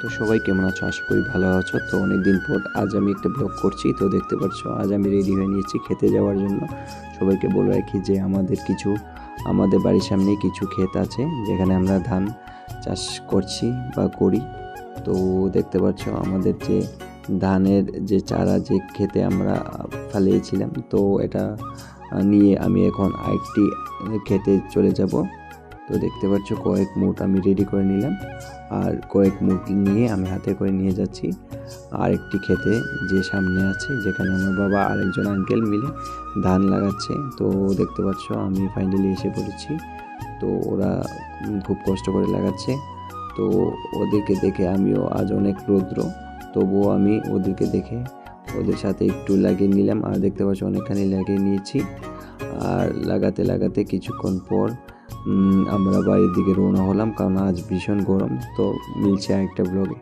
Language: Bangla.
তো সবাই কেমন আছো? আশা করি ভালো আছো। তো অনেকদিন পর আজ আমি একটা ব্লগ করছি। তো দেখতে পাচ্ছ আজ আমি রেডি হয়ে নিয়েছি খেতে যাওয়ার জন্য। সবাইকে বলে রাখি যে আমাদের বাড়ির সামনেই কিছু ক্ষেত আছে যেখানে আমরা ধান চাষ করছি বা করি। তো দেখতে পাচ্ছ আমাদের যে ধানের যে চারা যে ক্ষেতে আমরা ফেলিয়েছিলাম, তো এটা নিয়ে আমি এখন আরেকটি ক্ষেতে চলে যাব। তো দেখতে পাচ্ছ কয়েক মুঠ আমি রেডি করে নিলাম, আর কয়েক মুঠ নিয়ে আমি হাতে করে নিয়ে যাচ্ছি আরেকটি ক্ষেতে যে সামনে আছে, যেখানে আমার বাবা আরেকজন আঙ্কেল মিলে ধান লাগাচ্ছে। তো দেখতে পাচ্ছ আমি ফাইনালি এসে পড়েছি। তো ওরা খুব কষ্ট করে লাগাচ্ছে। তো ওদেরকে দেখে আমিও আজ অনেক রৌদ্র, তবুও আমি ওদেরকে দেখে ওদের সাথে একটু লাগিয়ে নিলাম। আর দেখতে পাচ্ছ অনেকখানি লাগিয়ে নিয়েছি। আর লাগাতে লাগাতে কিছুক্ষণ পর আমরা বাড়ির দিকে রওনা হলাম, কারণ আজ ভীষণ গরম। তো মিলছে আরেকটা ব্লগে।